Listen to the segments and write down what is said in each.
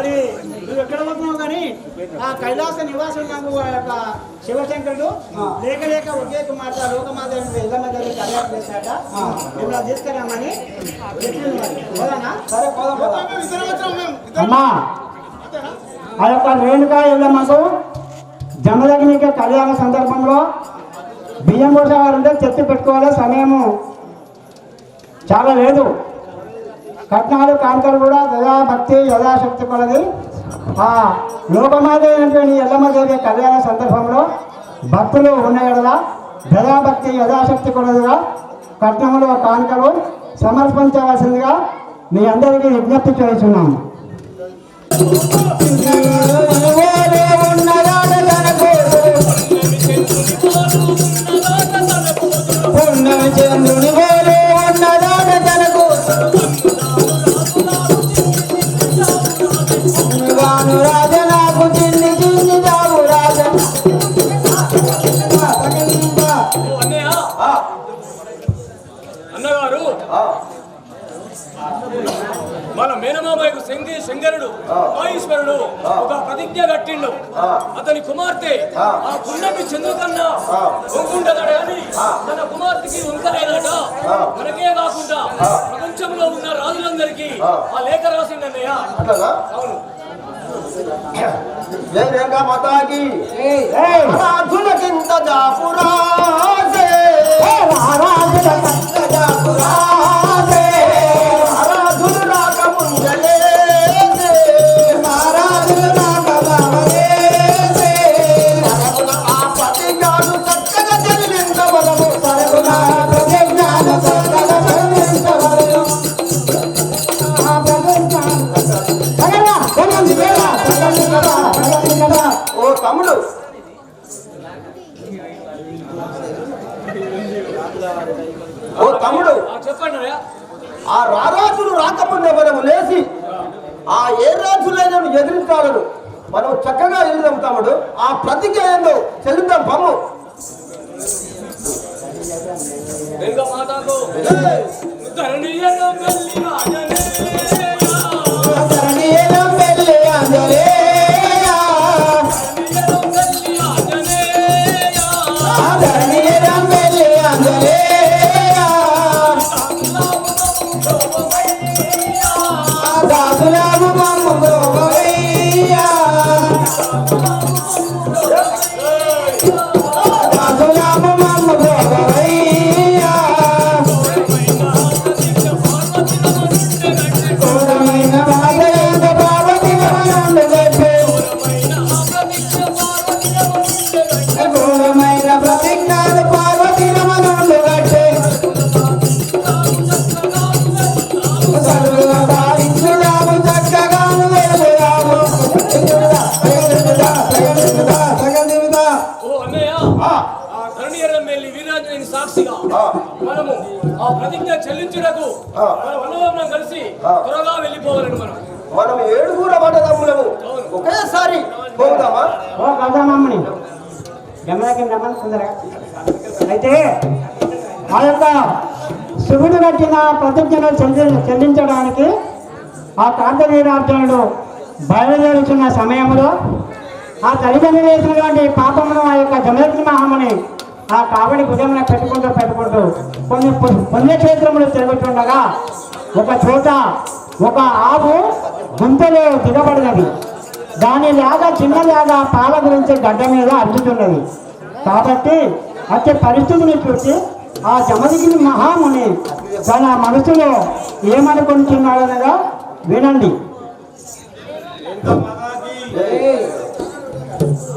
మరి నువ్వు ఎక్కడ పోతున్నావు కానీ ఆ కైలాస నివాసం నాకు శివశంకరుడు లేక లేక ఒకే కుమార్తె లోకమాత ఎల్లమ్మ దగ్గర కళ్యాణం చేశాట ఇలా తీసుకురామని చెప్పింది. మరి పోదానా? సరే అమ్మా, ఆ యొక్క రేణుకా ఎల్లమ్మకు జమదగ్నికి కళ్యాణ సందర్భంలో బియ్యం పోసేవారంటే చెత్త పెట్టుకోవాలి. సమయము చాలా లేదు. కట్నాలు కాంతలు కూడా దయాభక్తి యథాశక్తి కొలది ఆ లోకమాత అయినటువంటి ఎల్లమ్మదేవి కళ్యాణ సందర్భంలో భక్తులు ఉన్న ఎడల దయాభక్తి యథాశక్తి కొలదిగా కట్నములు కానుకలు సమర్పించవలసిందిగా మీ అందరికీ విజ్ఞప్తి చేస్తున్నాము. అన్నగారు మన మేనమామయ్యకు శంకరుడు మహేశ్వరుడు ఒక ప్రతిజ్ఞ కట్టిండు. అతని కుమార్తె ఆ పున్నమి చంద్రుకన్నా వంకుంటదట అని తన కుమార్తెకి వంకలేదట. మనకే కాకుండా ప్రపంచంలో ఉన్న రాజులందరికీ ఆ లేఖ రాసిండన్నయ్య. అవును. ఓ తమ్ముడు, చెప్పండి. ఆ రారాజులు రాకముందే మనము లేచి ఆ ఏ రాజులైనా ఎదిరించాలను మనం చక్కగా వెళ్దాం తమ్ముడు. ఆ ప్రతిజ్ఞ ఏందో చెల్లిద్దాం పమ్ము. సాక్షిగా మనము ఆ ప్రతిజ్ఞ చెల్లించుటకు మనం కలిసి త్వరగా వెళ్ళిపోవాలని మనం ఏడుగురు అన్నదమ్ములము ఒకేసారి పోదామా? అయితే ఆ యొక్క శివుడు కట్టిన ప్రతిజ్ఞను చెల్లించడానికి ఆ కార్తవీర్యార్జునుడు బయలుదేరుతున్న సమయంలో ఆ తల్లిదండ్రులు వేసినటువంటి పాపమును ఆ యొక్క జమదగ్ని మహాముని ఆ కావడి భుజమున పెట్టుకుంటూ కొన్ని పుణ్యక్షేత్రములు తిరుగుతుండగా ఒక చోట ఒక ఆవు గుంతలో దిగబడినది. దాని లాగా చిన్నలాగా పాల గురించి గడ్డ మీద అర్చుతున్నది. కాబట్టి అచ్చే పరిస్థితిని చూసి ఆ జమదగ్ని మహాముని తన మనసులో ఏమనుకుంటున్నాడనగా వినండి.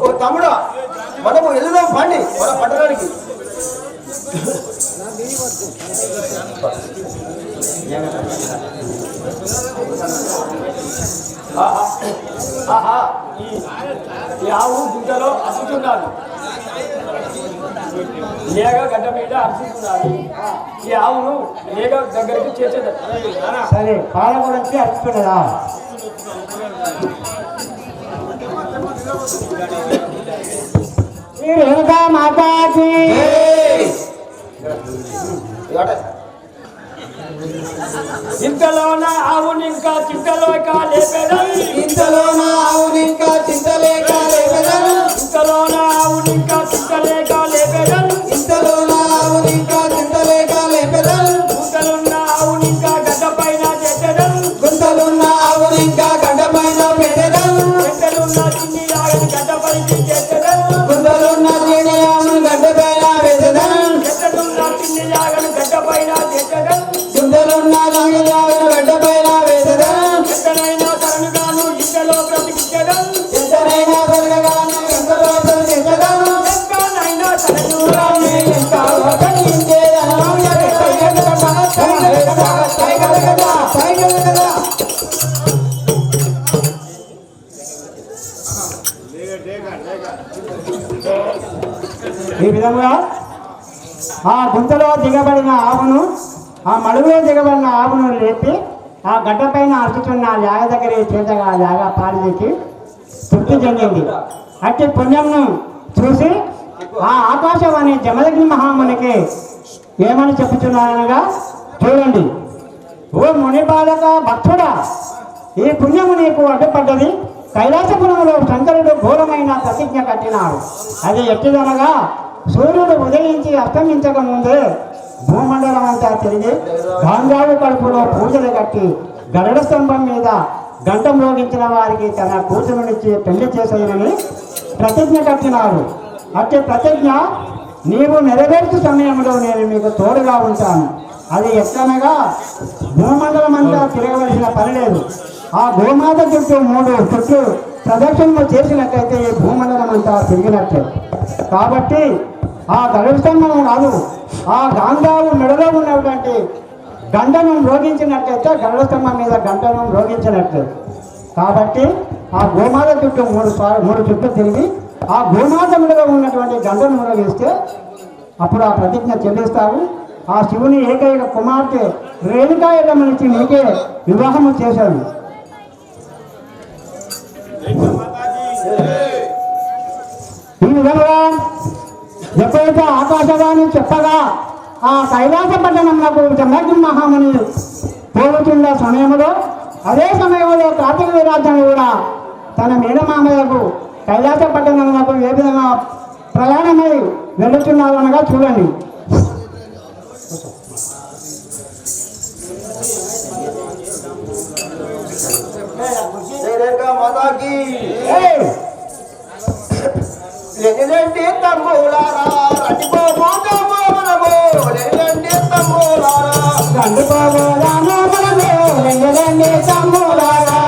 ఓ తమ్ముడా, మనము వెళ్దాం పండి మన పట్టణానికి. ఈ ఆవు గుంటలో అసుకున్నాడు, లేక గడ్డ మీద అరుచుకున్నాడు. ఈ ఆవును లేక దగ్గరికి చేసేది. సరే, పాల గురించి అరుచుకున్నదా? మాతాకి ఇంతలోన ఆవుని ఇంకా చింతలో లేపేదాన్ని, ఇంతలో ఈ విధంగా ఆ గుంతలో దిగబడిన ఆవును, ఆ మడుగులో దిగబడిన ఆవును లేపి ఆ గడ్డపైన అరుచుతున్న యాగ దగ్గర చేతగా యాగ పాలికి తృప్తి చెందింది. అట్టి పుణ్యంను చూసి ఆ ఆకాశవాణి జమదగ్ని మహామునికి ఏమని చెప్పుతున్నారనగా చూడండి. ఓ మునిపాలక భక్తుడా, ఈ పుణ్యము నీకు అడ్డుపడ్డది. కైలాసపురములో శంకరుడు ఘోరమైన ప్రతిజ్ఞ కట్టినాడు. అది ఎట్టిదనగా సూర్యుడు ఉదయించి అస్తమించక ముందే భూమండలం అంతా తిరిగి గాంజావు కడుపులో పూజలు కట్టి గరుడ స్తంభం మీద గంట మ్రోగించిన వారికి తన కూతురునిచ్చి పెళ్లి చేసేయనని ప్రతిజ్ఞ కట్టినాడు. అట్టి ప్రతిజ్ఞ నీవు నెరవేర్చు సమయంలో నేను మీకు తోడుగా ఉంటాను. అది ఎట్లనగా భూమండలం అంతా తిరగవలసిన పని లేదు. ఆ గోమాత చుట్టూ 3 చుట్టూ ప్రదక్షిణలు చేసినట్లయితే ఈ భూమండలం అంతా తిరిగినట్లే. కాబట్టి ఆ గరుడ స్తంభం కాదు, ఆ గాంధావు మెడలో ఉన్నటువంటి గంటను మ్రోగించినట్లయితే గరుడ స్తంభం మీద గంటను మ్రోగించినట్లే. కాబట్టి ఆ గోమాత చుట్టూ 3 చుట్టూ తిరిగి ఆ గోమాత మెడలో ఉన్నటువంటి గంటను మ్రోగిస్తే అప్పుడు ఆ ప్రతిజ్ఞ చెల్లిస్తావు. ఆ శివుని ఏకైక కుమార్తె రేణుకా ఎల్లమ్మనిచ్చి నీకే వివాహము చేశాను. ఈ విధంగా ఎప్పుడైతే ఆకాశవాణి చెప్పగా ఆ కైలాస పట్టణంలో జమదగ్ని మహాముని పోతున్న సమయంలో, అదే సమయంలో కార్తీక వీరాజుని కూడా తన మేనమామలకు కైలాస పట్టణంలో ఏ విధంగా ప్రయాణమై వెళుతున్నారు అనగా చూడండి. లెండి తమ్ములారా రండిపోబోదామో మనము, లెండి తమ్ములారా రండిపోబోదామో మనము, లెండి తమ్ములారా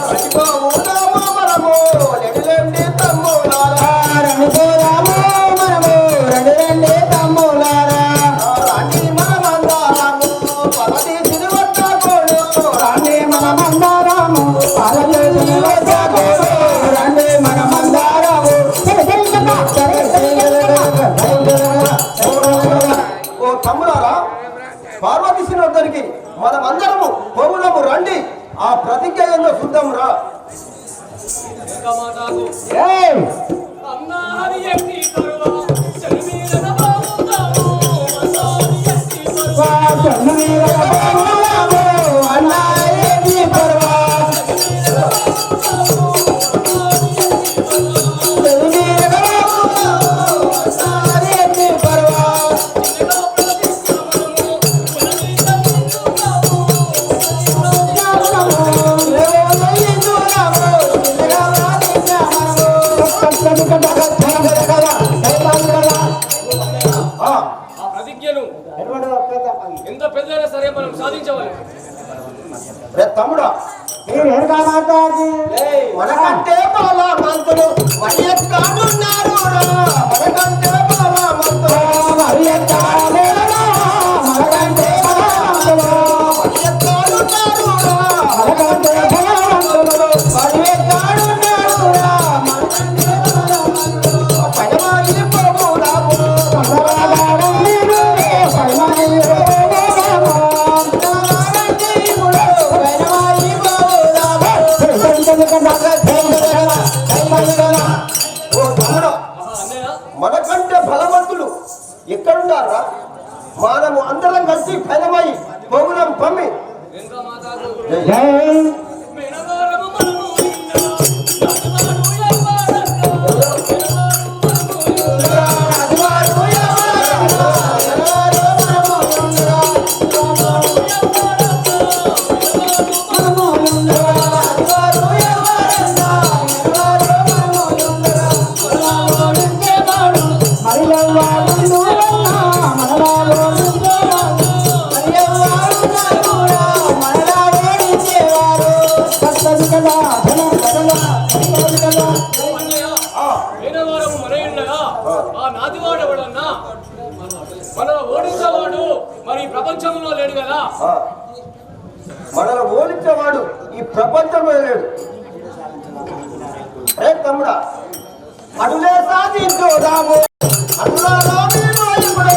రండిపోబోదామో మనము, లెండి తమ్ములారా రండిపోదామో మనము, రండి తమ్ములారా రాణి మనమందారము పలది తిరువత్తకోడు, రాణి మనమందారము పలది తిరువత్తకోడు, రాణి మనమందారము. ఓ తమ్ములారా, పార్వతీశుని వద్దరికి మనమందరము పోవులము రండి. ఆ ప్రతిజ్ఞ ఏందో చూద్దాం రా. ఎంత పెద్దైనా సరే మనం సాధించవాలి. తమ్ముడా, మనకంటే బాలా మంతులు వయ్యకాడున్నారు, మనకంటే బాలా మంతులు మనకంటే మనకంటే బలవంతులు ఎక్కడున్నారా? మనము అందరం కలిసి ఫలమై పౌరం పమ్మి ప్రపంచంలో లేడు కదా. మనల్ని ఓడించేవాడు ఈ ప్రపంచంలో లేడు. రే తమ్ముడా, అడులే సాధించుదాము, అనురాగా మీరు ఇప్పుడు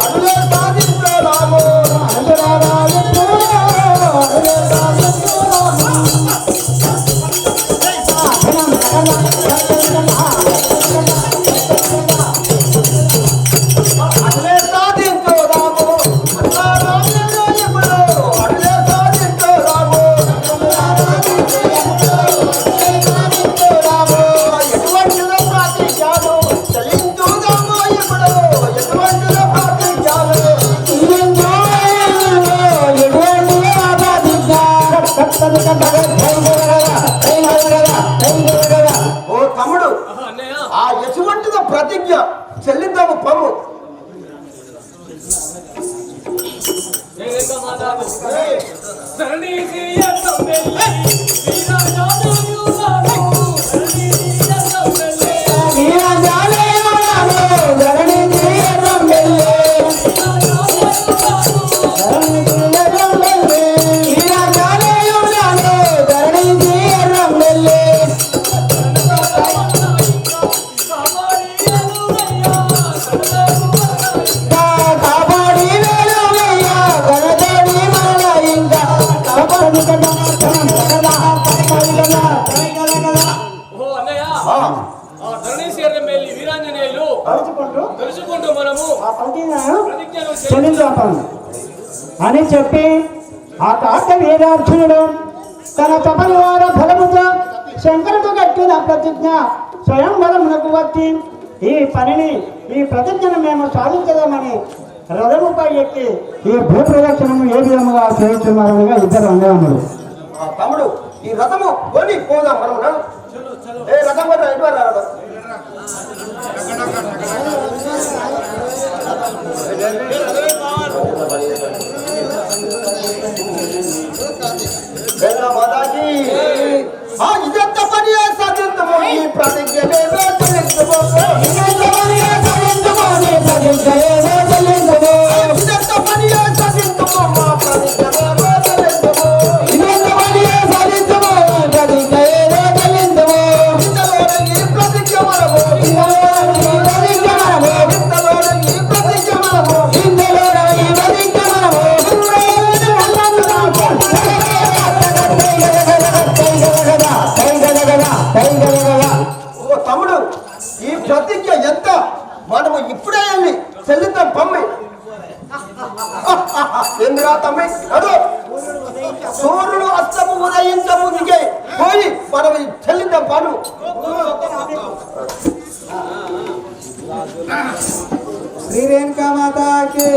అడుగే సాధించరాము అనురాగా ఇప్పుడు అడుగే సాధించరాము. అడుగే సాధించరాము అనురాగా మీరు ఇప్పుడు అడుగే సాధించరాము. ఎటువంటిదో ప్రార్థించాను చెల్లించుదాము ఇప్పుడు ఎటువంటిదో ప్రార్థించాను. ఓ తమ్ముడు అన్నయ్య ఆ ఎటువంటిదో ప్రతిజ్ఞ చెల్లిద్దాము పమ్ము. వీరాంజనేయులు తెలుసుకుంటూ మనము ప్రతిజ్ఞను చెల్లించాను అని చెప్పి ఆ తాత వీరార్జునుడు తన తపనివార ఫలముతో శంకరుడు కట్టిన ప్రతిజ్ఞ స్వయం బలమునకు వచ్చి ఈ ప్రతిజ్ఞను మేము సాధించదామని రథముపై ఎక్కి ఈ భూప్రదక్షిణము ఏ విధముగా చేస్తున్నారనగా ఇద్దరు అన్నదమ్ములు. తమ్ముడు ఈ రథము కొని పోదాం మనం నడు. ఏ రథం పట్ల ఎటువంటి రథం మాతాజీ ఇదంత పని సాధించము ఈ ప్రతిజ్ఞ ఇదంత పని సాధించము మా ప్రతిజ్ఞ తమ్ముడు ఈ ప్రతిజ్ఞ ఎంత మనము ఇప్పుడే వెళ్ళి చెల్లిద్దాం పమ్మి. ఎందురా తమ్మి అదో సూర్యుడు అస్తము ఉదయించ ముందుకే పోయి మనం చెల్లిద్దాం పను. శ్రీ రేణుకా మాతాకి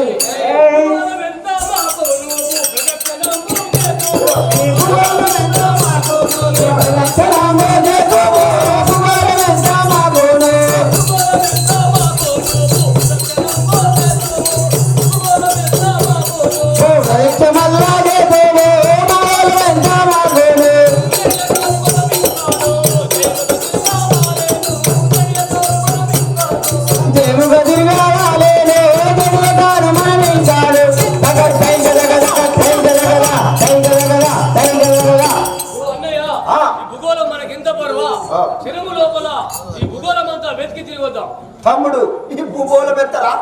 తమ్ముడు ఈ భూగోళం ఎత్తరా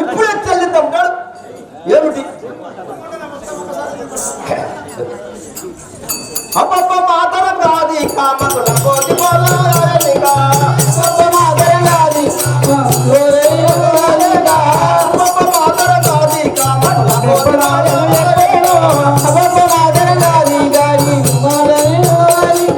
ఇప్పుడే చెల్లిద్దాం కాడు ఏమిటి అబ్బబ్బ మాతర